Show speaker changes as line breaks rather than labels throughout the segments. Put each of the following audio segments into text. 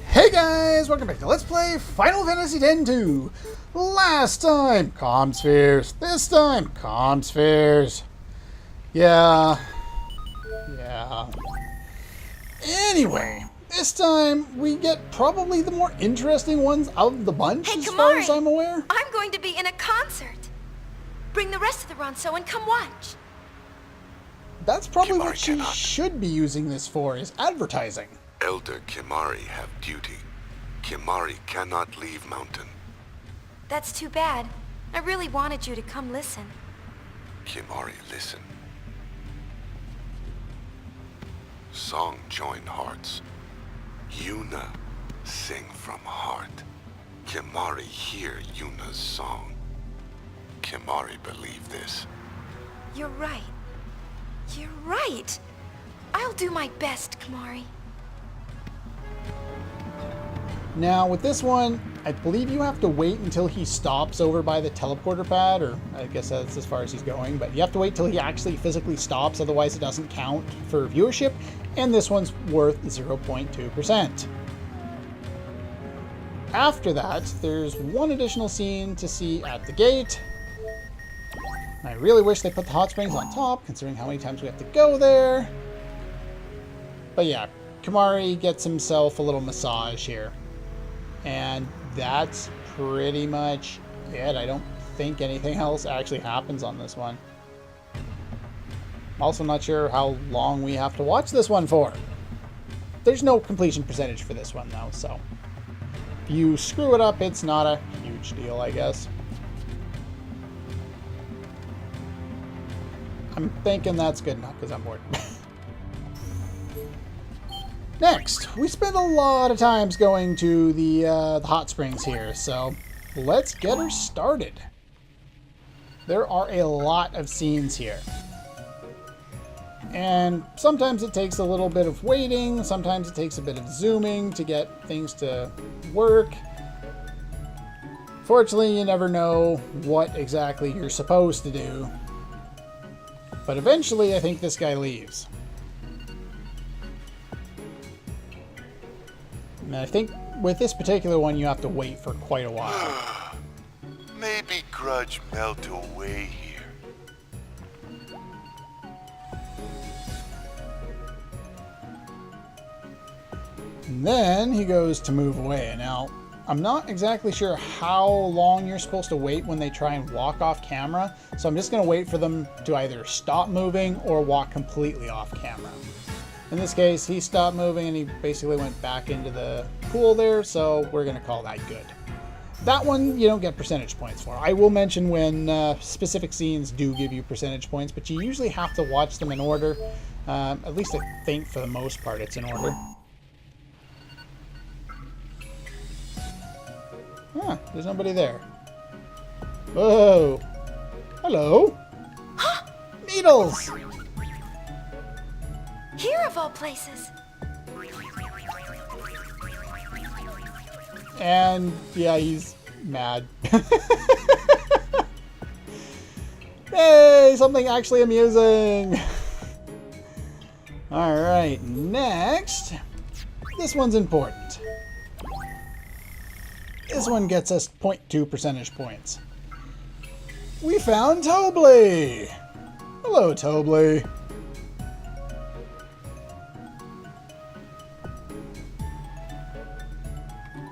Hey guys, welcome back to Let's Play Final Fantasy X-2. Last time, commspheres. This time, commspheres. Yeah. Anyway, this time we get probably the more interesting ones of the bunch,
hey,
as far as I'm aware.
I'm going to be in a concert. Bring the rest of the Ronso and come watch.
That's probably what she should be using this for, is advertising.
Elder Kimahri have duty. Kimahri cannot leave mountain.
That's too bad. I really wanted you to come listen.
Kimahri listen. Song join hearts. Yuna sing from heart. Kimahri hear Yuna's song. Kimahri believe this.
You're right. You're right. I'll do my best, Kimahri.
Now, with this one, I believe you have to wait until he stops over by the teleporter pad, or I guess that's as far as he's going, but you have to wait till he actually physically stops, otherwise it doesn't count for viewership, and this one's worth 0.2%. After that, there's one additional scene to see at the gate. I really wish they put the hot springs on top, considering how many times we have to go there. But yeah, Kimahri gets himself a little massage here. And that's pretty much it. I don't think anything else actually happens on this one. I'm also not sure how long we have to watch this one for. There's no completion percentage for this one though, so if you screw it up, it's not a huge deal, I guess. I'm thinking that's good enough because I'm bored. Next, we spent a lot of times going to the hot springs here, so let's get her started. There are a lot of scenes here. And sometimes it takes a little bit of waiting, sometimes it takes a bit of zooming to get things to work. Fortunately, you never know what exactly you're supposed to do. But eventually, I think this guy leaves. And I think with this particular one, you have to wait for quite a while.
Maybe grudge melt away here.
And then he goes to move away. Now, I'm not exactly sure how long you're supposed to wait when they try and walk off camera, so I'm just going to wait for them to either stop moving or walk completely off camera. In this case, he stopped moving and he basically went back into the pool there, so we're going to call that good. That one you don't get percentage points for. I will mention when specific scenes do give you percentage points, but you usually have to watch them in order. At least I think for the most part it's in order. Huh, there's nobody there. Whoa! Hello! Needles!
Here of all places.
And yeah, he's mad. Hey, something actually amusing. Alright, next. This one's important. This one gets us 0.2 percentage points. We found Tobli! Hello, Tobli.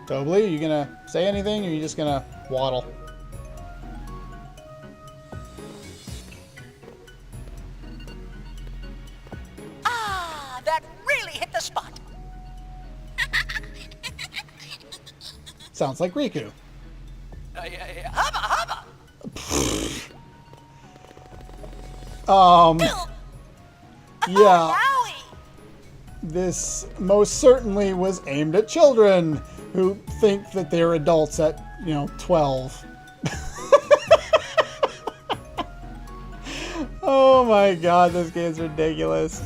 Tobli, are you gonna say anything, or are you just gonna waddle?
Ah, that really hit the spot.
Sounds like Riku.
Hubba,
Yeah.
Yowie.
This most certainly was aimed at children who think that they're adults at, 12. Oh my god, this game's ridiculous.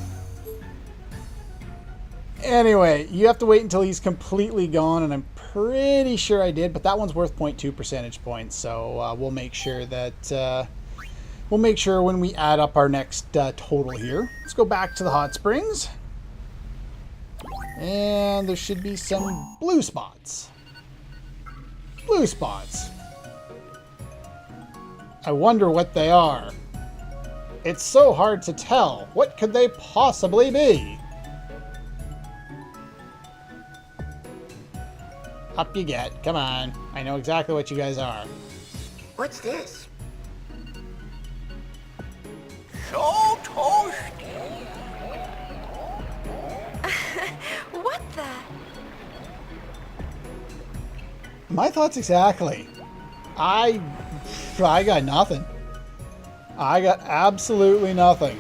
Anyway, you have to wait until he's completely gone, and I'm pretty sure I did, but that one's worth 0.2 percentage points, so we'll make sure that when we add up our next total here. Let's go back to the hot springs. And there should be some blue spots. Blue spots. I wonder what they are. It's so hard to tell. What could they possibly be? Up you get. Come on. I know exactly what you guys are.
What's this?
So toasty.
What the?
My thoughts exactly. I got nothing. I got absolutely nothing.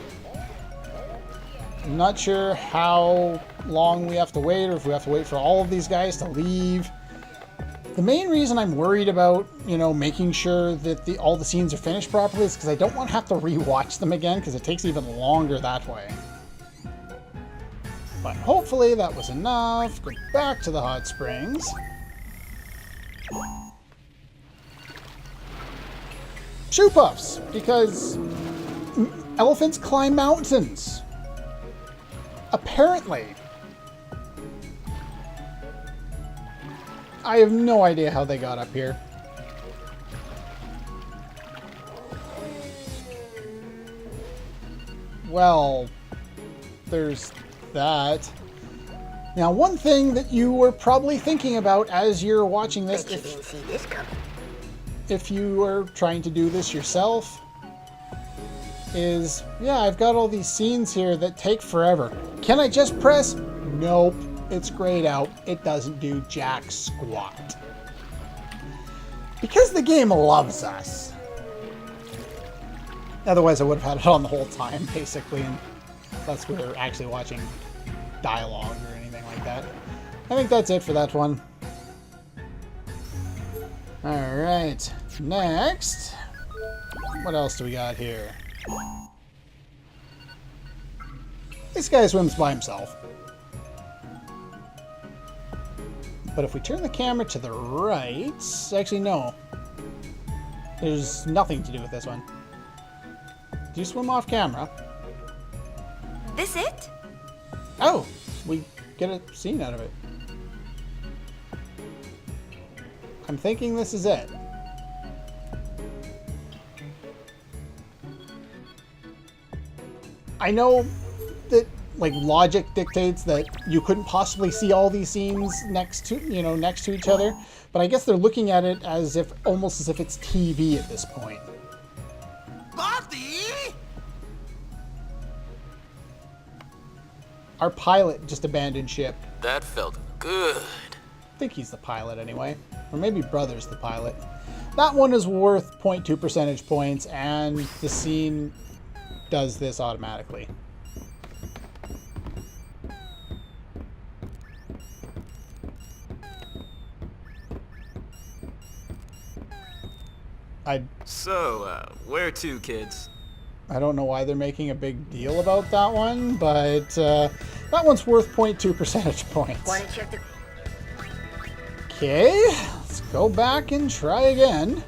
I'm not sure how long we have to wait, or if we have to wait for all of these guys to leave. The main reason I'm worried about, you know, making sure that all the scenes are finished properly is because I don't want to have to rewatch them again, because it takes even longer that way. But hopefully that was enough. Go back to the hot springs. Shoe puffs, because elephants climb mountains. Apparently. I have no idea how they got up here. Well, there's that. Now, one thing that you were probably thinking about as you're watching this,
Bet you didn't see this coming.
if you are trying to do this yourself, is, yeah, I've got all these scenes here that take forever. Can I just press? Nope. It's grayed out. It doesn't do jack squat. Because the game loves us. Otherwise, I would have had it on the whole time, basically, unless we were actually watching dialogue or anything like that. I think that's it for that one. Alright, next. What else do we got here? This guy swims by himself. But if we turn the camera to the right... Actually, no. There's nothing to do with this one. Do you swim off camera?
This it?
Oh! We get a scene out of it. I'm thinking this is it. I know that, like, logic dictates that you couldn't possibly see all these scenes next to each other, but I guess they're looking at it as if, almost as if it's TV at this point.
Buddy!
Our pilot just abandoned ship.
That felt good.
I think he's the pilot anyway. Or maybe Brother's the pilot. That one is worth 0.2 percentage points, and the scene does this automatically.
Where to, kids?
I don't know why they're making a big deal about that one, but that one's worth 0.2 percentage points.
Want to check the...
Okay, let's go back and try again.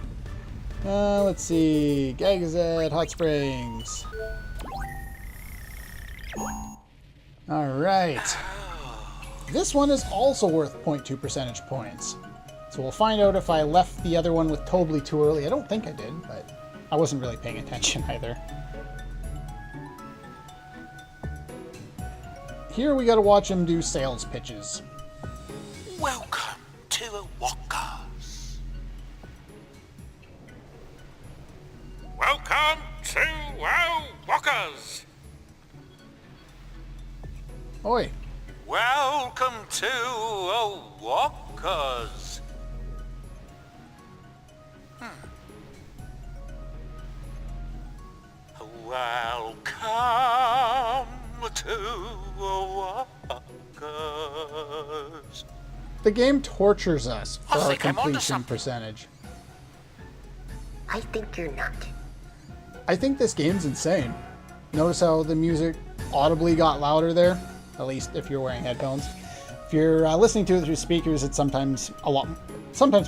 Let's see, Gagazette, Hot Springs. Alright. This one is also worth 0.2 percentage points. So we'll find out if I left the other one with Tobly too early. I don't think I did, but I wasn't really paying attention either. Here we gotta watch him do sales pitches.
Welcome to Walkers. Welcome to Walkers.
Oi.
Welcome to Walkers. Welcome to Walkers.
The game tortures us for
I
our
think I'm onto
completion
something.
percentage.
I think you're not.
I think this game's insane. Notice how the music audibly got louder there? At least if you're wearing headphones. If you're listening to it through speakers, it's sometimes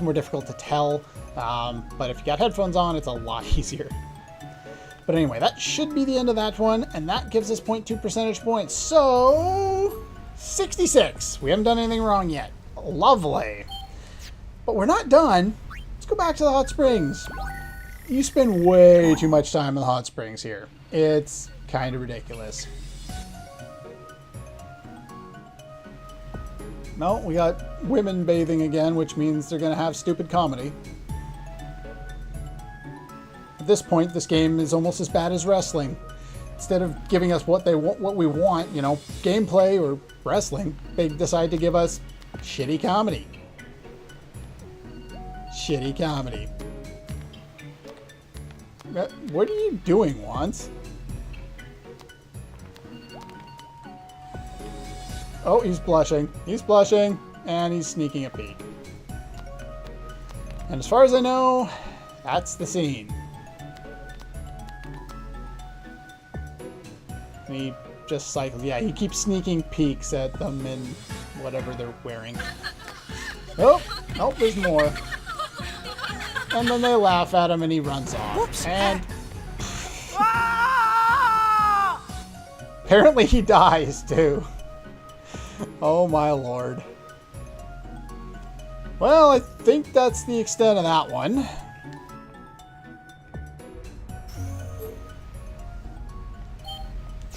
more difficult to tell. But if you got headphones on, it's a lot easier. But anyway, that should be the end of that one, and that gives us 0.2 percentage points. So, 66. We haven't done anything wrong yet. Lovely. But we're not done. Let's go back to the hot springs. You spend way too much time in the hot springs here. It's kind of ridiculous. No, we got women bathing again, which means they're going to have stupid comedy. At this point, this game is almost as bad as wrestling. Instead of giving us what we want, you know, gameplay or wrestling, they decide to give us shitty comedy. Shitty comedy. What are you doing, Wands? Oh, he's blushing. He's blushing, and he's sneaking a peek. And as far as I know, that's the scene. And he just cycles. Yeah, he keeps sneaking peeks at them in whatever they're wearing. Oh, oh, there's more. And then they laugh at him and he runs off. Whoops. And apparently he dies too. Oh my lord. Well, I think that's the extent of that one.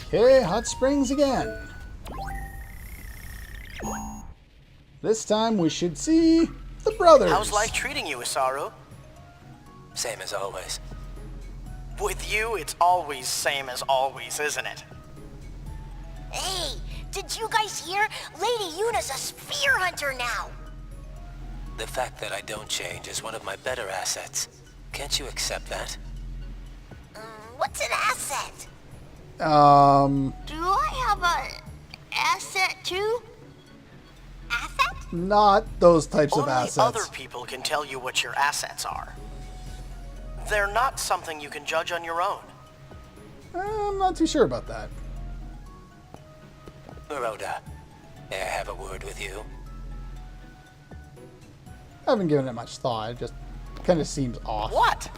Okay, hot springs again. This time we should see the brothers.
How's life treating you, Isaru?
Same as always.
With you, it's always same as always, isn't it?
Hey, did you guys hear? Lady Yuna's a sphere hunter now.
The fact that I don't change is one of my better assets. Can't you accept that?
What's an asset?
Do
Do I have a asset too? Asset?
Not those types of
Only
assets.
other people can tell you what your assets are. They're not something you can judge on your own.
I'm not too sure about that.
Rhoda, may I have a word with you?
I haven't given it much thought. It just kind of seems off.
What?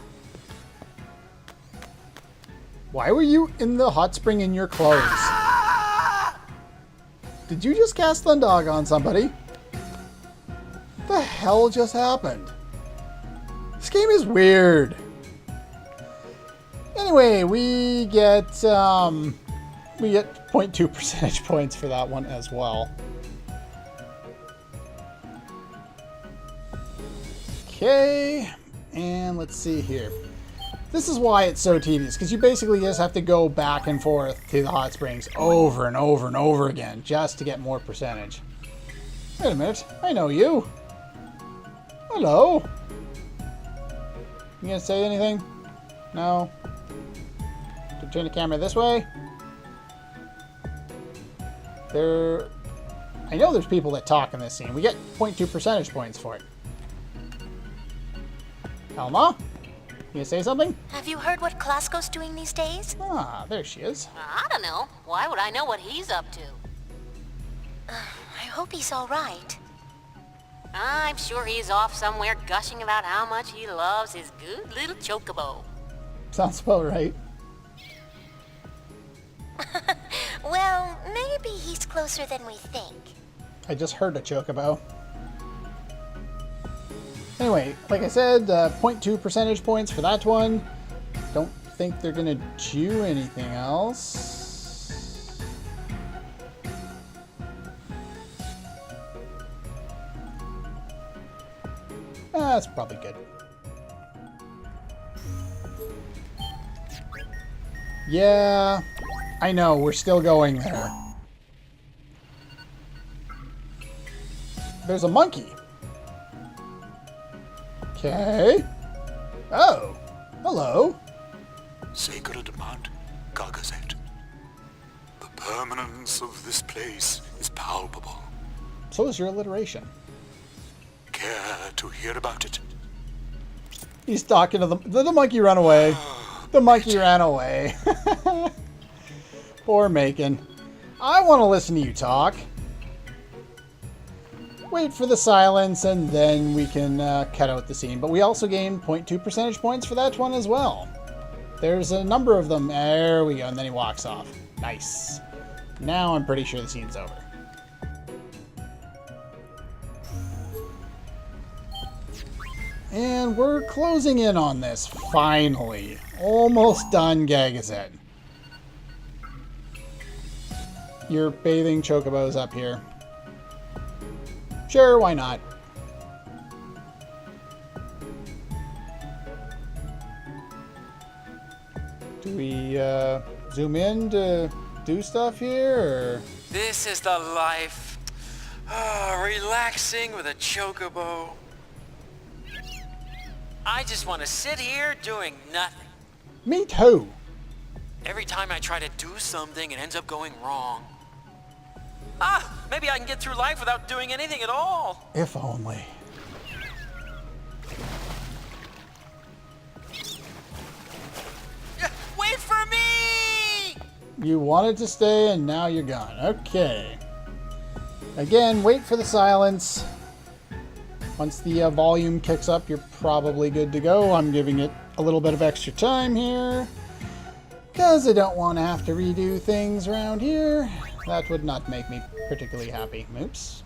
Why were you in the hot spring in your clothes? Did you just cast Thundog on somebody? What the hell just happened? This game is weird. Anyway, we get 0.2 percentage points for that one as well. Okay, and let's see here. This is why it's so tedious, because you basically just have to go back and forth to the hot springs over and over and over again just to get more percentage. Wait a minute, I know you. Hello. You gonna say anything? No? To turn the camera this way? I know there's people that talk in this scene. We get 0.2 percentage points for it. Elma? You gonna say something?
Have you heard what Klasko's doing these days?
Ah, there she is.
I don't know. Why would I know what he's up to?
I hope he's all right.
I'm sure he's off somewhere gushing about how much he loves his good little chocobo.
Sounds about right.
Well, maybe he's closer than we think.
I just heard a chocobo. Anyway, like I said, 0.2 percentage points for that one. Don't think they're gonna do anything else. That's probably good. Yeah, I know, we're still going there. There's a monkey. Okay. Oh, hello.
Sacred Mount Gagazet. The permanence of this place is palpable.
So is your alliteration.
Care to hear about it?
He's talking to the monkey ran away. The monkey ran away. Poor Macon. I want to listen to you talk. Wait for the silence and then we can cut out the scene. But we also gained 0.2 percentage points for that one as well. There's a number of them. There we go. And then he walks off. Nice. Now I'm pretty sure the scene's over. And we're closing in on this, finally. Almost done, Gagazet. Your bathing chocobo's up here. Sure, why not? Do we zoom in to do stuff here, or?
This is the life. Relaxing with a chocobo. I just want to sit here doing nothing.
Me too.
Every time I try to do something, it ends up going wrong. Maybe I can get through life without doing anything at all.
If only.
Wait for me!
You wanted to stay and now you're gone. Okay. Again, wait for the silence. Once the volume kicks up, you're probably good to go. I'm giving it a little bit of extra time here, because I don't want to have to redo things around here. That would not make me particularly happy. Oops.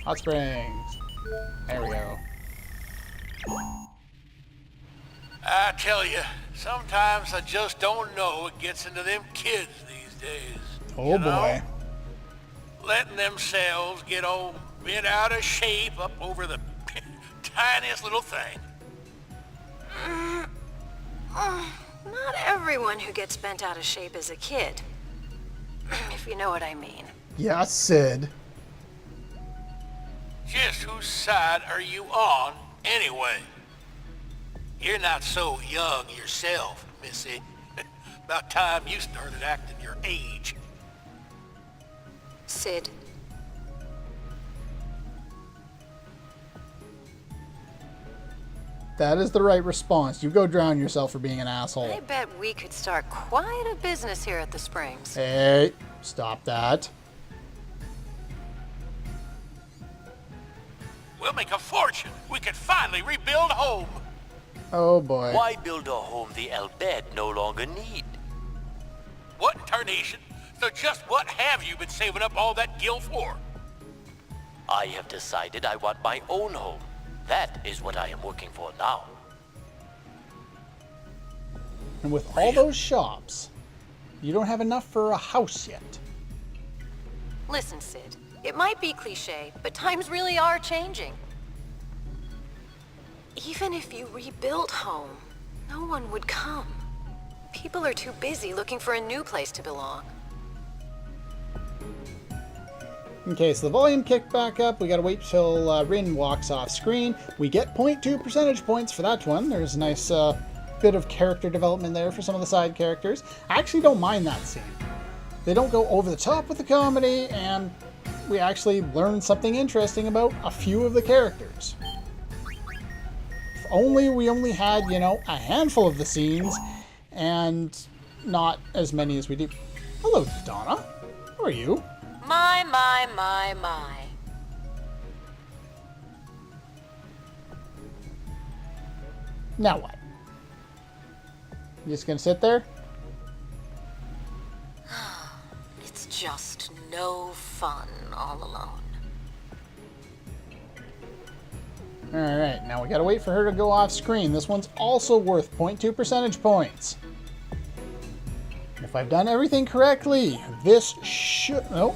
Hot springs. There we go.
I tell you, sometimes I just don't know what gets into them kids these days.
Oh
you know?
boy.
Letting themselves get all bent out of shape up over the tiniest little thing.
Not everyone who gets bent out of shape is a kid. If you know what I mean.
Yeah, Sid.
Just whose side are you on, anyway? You're not so young yourself, Missy. About time you started acting your age.
Sid.
That is the right response. You go drown yourself for being an asshole.
I bet we could start quite a business here at the Springs.
Hey, stop that.
We'll make a fortune. We could finally rebuild home.
Oh boy.
Why build a home the Elbed no longer need?
What in tarnation? So just what have you been saving up all that gil for?
I have decided I want my own home. That is what I am working for now.
And with all those shops, you don't have enough for a house yet.
Listen, Sid. It might be cliche, but times really are changing. Even if you rebuilt home, no one would come. People are too busy looking for a new place to belong.
Okay, so the volume kicked back up. We gotta wait till Rin walks off screen. We get 0.2 percentage points for that one. There's a nice bit of character development there for some of the side characters. I actually don't mind that scene. They don't go over the top with the comedy, and we actually learn something interesting about a few of the characters. If only we only had, you know, a handful of the scenes, and not as many as we do. Hello, Donna. How are you?
My.
Now what? You just gonna sit there?
It's just no fun all alone.
Alright, now we gotta wait for her to go off screen. This one's also worth 0.2 percentage points. If I've done everything correctly, this should... Nope.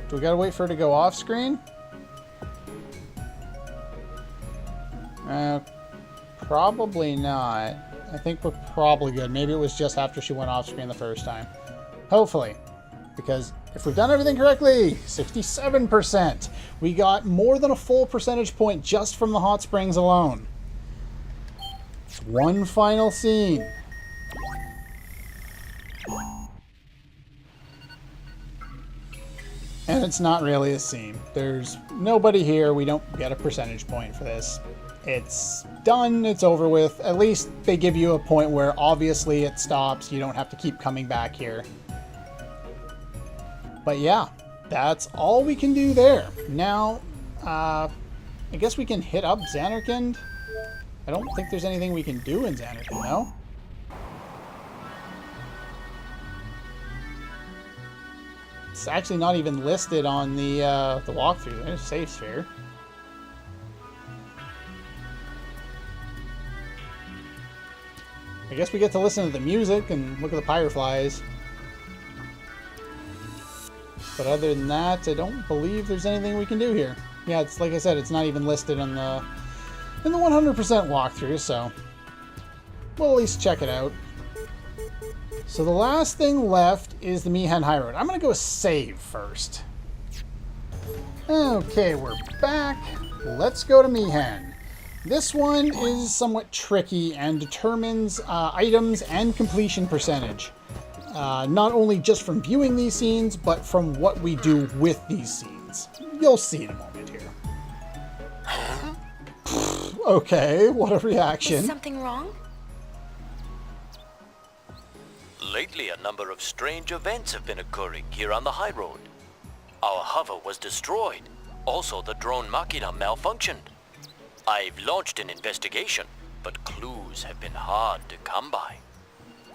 Do we gotta wait for her to go off screen? Probably not. I think we're probably good. Maybe it was just after she went off screen the first time. Hopefully. Because if we've done everything correctly, 67%. We got more than a full percentage point just from the hot springs alone. One final scene. And it's not really a scene. There's nobody here. We don't get a percentage point for this. It's done. It's over with. At least they give you a point where obviously it stops. You don't have to keep coming back here. But yeah, that's all we can do there. Now, I guess we can hit up Xanarkand. I don't think there's anything we can do in Xanarkand, though. It's actually not even listed on the walkthrough. There's a safe sphere. I guess we get to listen to the music and look at the fireflies. But other than that, I don't believe there's anything we can do here. Yeah, it's like I said, it's not even listed on the 100% walkthrough, so we'll at least check it out. So the last thing left is the Mihan High Road. I'm gonna go save first. Okay, we're back. Let's go to Mihan. This one is somewhat tricky and determines items and completion percentage. Not only just from viewing these scenes, but from what we do with these scenes. You'll see in a moment here. Okay, what a reaction.
Is something wrong?
Lately, a number of strange events have been occurring here on the high road. Our hover was destroyed. Also, the drone machina malfunctioned. I've launched an investigation, but clues have been hard to come by.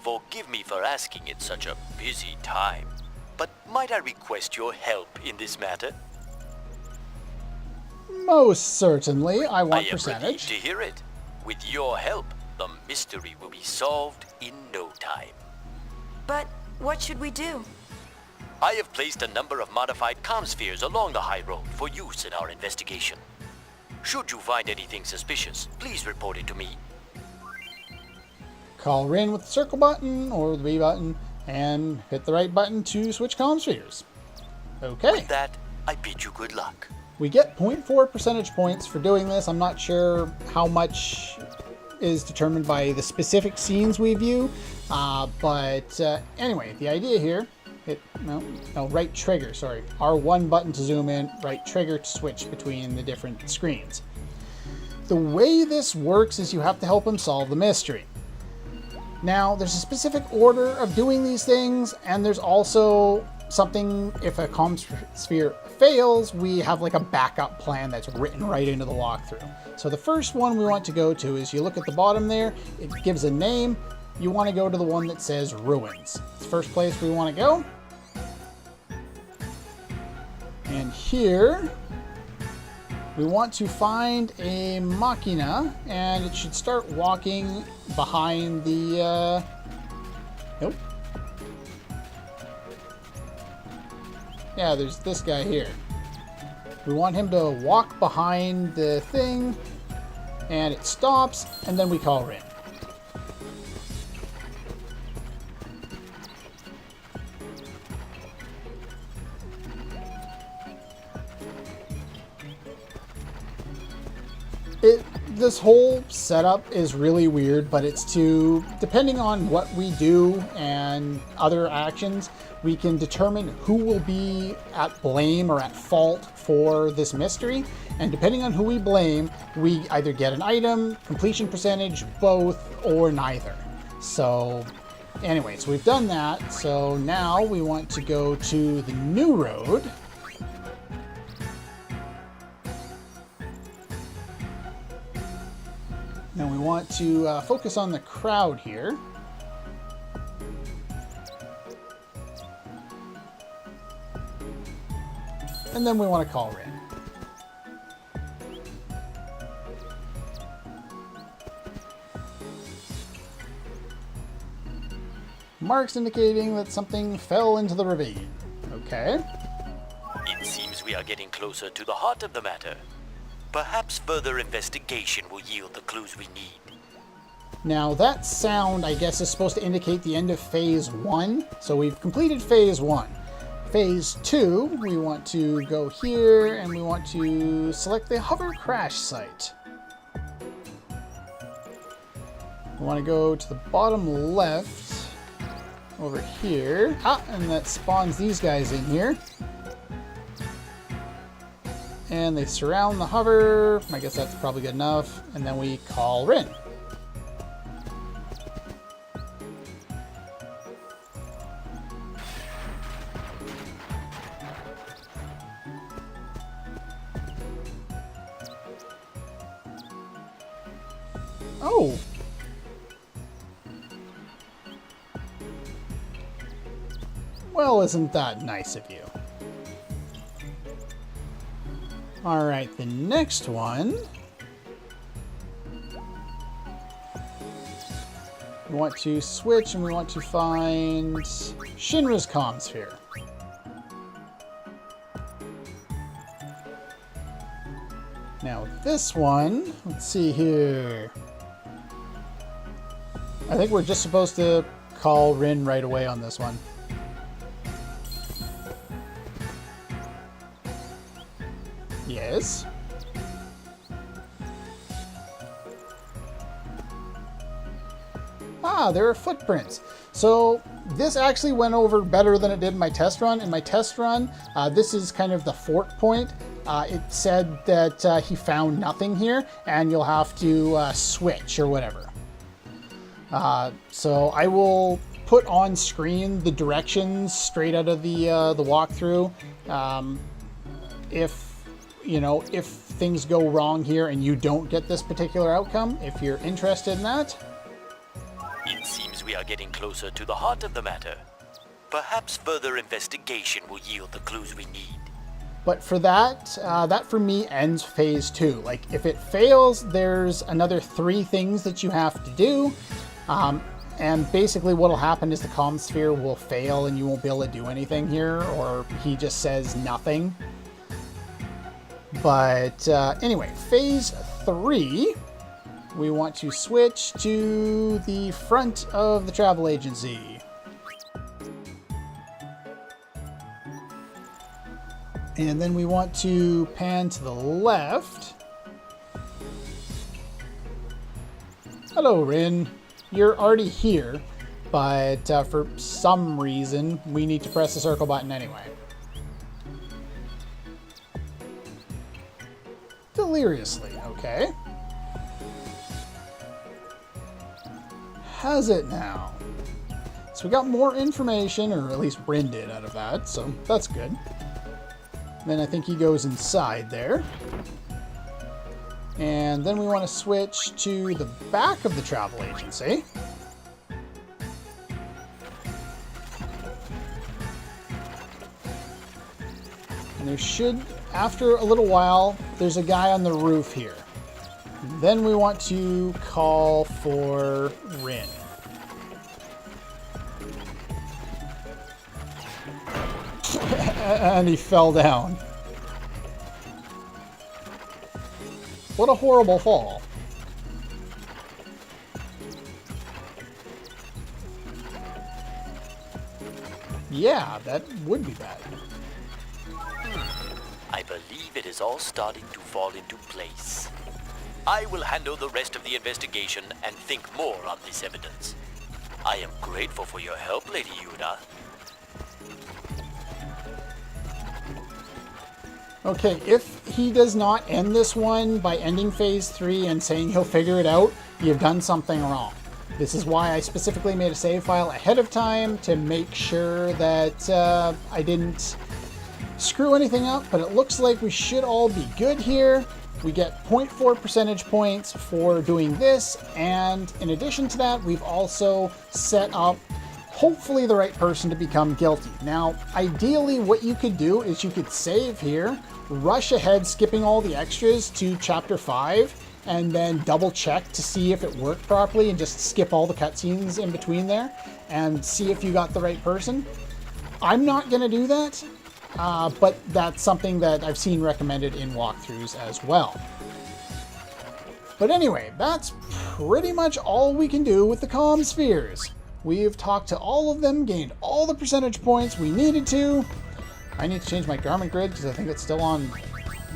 Forgive me for asking at such a busy time, but might I request your help in this matter?
Most certainly, I want
I am
percentage.
relieved to hear it. With your help, the mystery will be solved in no time.
But what should we do?
I have placed a number of modified commspheres along the high road for use in our investigation. Should you find anything suspicious, please report it to me.
Call Rin with the circle button or the B button, and hit the right button to switch commspheres. Okay.
With that, I bid you good luck.
We get 0.4 percentage points for doing this. I'm not sure how much is determined by the specific scenes we view, but anyway, the idea here, right trigger, sorry. R1 button to zoom in, right trigger to switch between the different screens. The way this works is you have to help him solve the mystery. Now, there's a specific order of doing these things, and there's also something, if a commsphere fails, we have like a backup plan that's written right into the walkthrough. So the first one we want to go to is, you look at the bottom there, it gives a name. You want to go to the one that says Ruins. It's the first place we want to go. And here, we want to find a machina, and it should start walking behind the, nope. Yeah, there's this guy here. We want him to walk behind the thing, and it stops, and then we call Rin. This whole setup is really weird, but it's to, depending on what we do and other actions, we can determine who will be at blame or at fault for this mystery. And depending on who we blame, we either get an item, completion percentage, both, or neither. So anyway, so we've done that. So now we want to go to the new road. And we want to focus on the crowd here. And then we want to call Rin. Marks indicating that something fell into the ravine. Okay.
It seems we are getting closer to the heart of the matter. Perhaps further investigation will yield the clues we need.
Now that sound, I guess, is supposed to indicate the end of Phase 1. So we've completed Phase 1. Phase 2, we want to go here, and we want to select the hover crash site. We want to go to the bottom left, over here. And that spawns these guys in here. And they surround the hover. I guess that's probably good enough. And then we call Rin. Oh. Well, isn't that nice of you? All right, the next one We want to switch and we want to find Shinra's commsphere. Now this one, let's see here. I think we're just supposed to call Rin right away on this one. Yes. Ah, there are footprints. So this actually went over better than it did in my test run. In my test run, this is kind of the fort point. It said that he found nothing here, and you'll have to switch or whatever. So I will put on screen the directions straight out of the walkthrough. If things go wrong here and you don't get this particular outcome, if you're interested in that.
It seems we are getting closer to the heart of the matter. Perhaps further investigation will yield the clues we need.
But for that, that for me ends phase 2. Like, if it fails, there's another 3 things that you have to do. And basically what'll happen is the commsphere will fail and you won't be able to do anything here, or he just says nothing. But anyway, phase 3, we want to switch to the front of the travel agency. And then we want to pan to the left. Hello, Rin. You're already here, but for some reason, we need to press the circle button anyway. Deliriously, okay. Has it now? So we got more information, or at least Rin did out of that, so that's good. Then I think he goes inside there. And then we want to switch to the back of the travel agency. And there should, after a little while, there's a guy on the roof here. And then we want to call for Rin. And he fell down. What a horrible fall. Yeah, that would be bad.
I believe it is all starting to fall into place. I will handle the rest of the investigation and think more on this evidence. I am grateful for your help, Lady Yuna.
Okay, if he does not end this one by ending phase 3 and saying he'll figure it out, you've done something wrong. This is why I specifically made a save file ahead of time to make sure that I didn't screw anything up, but it looks like we should all be good here. We get 0.4 percentage points for doing this, and in addition to that, we've also set up hopefully the right person to become guilty. Now, ideally what you could do is you could save here, rush ahead skipping all the extras to chapter 5, and then double check to see if it worked properly and just skip all the cutscenes in between there and see if you got the right person. I'm not going to do that, but that's something that I've seen recommended in walkthroughs as well. But anyway, that's pretty much all we can do with the commspheres. We've talked to all of them, gained all the percentage points we needed to. I need to change my garment grid because I think it's still on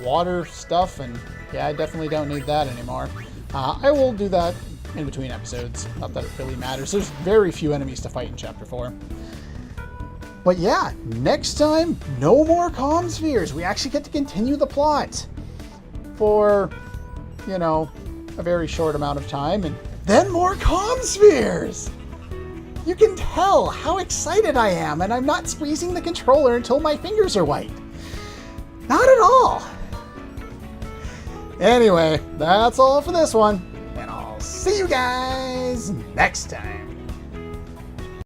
water stuff, and yeah, I definitely don't need that anymore. I will do that in between episodes. Not that it really matters. There's very few enemies to fight in Chapter 4. But yeah, next time, no more commspheres. We actually get to continue the plot for, you know, a very short amount of time, and then more commspheres! You can tell how excited I am, and I'm not squeezing the controller until my fingers are white. Not at all. Anyway, that's all for this one, and I'll see you guys next time.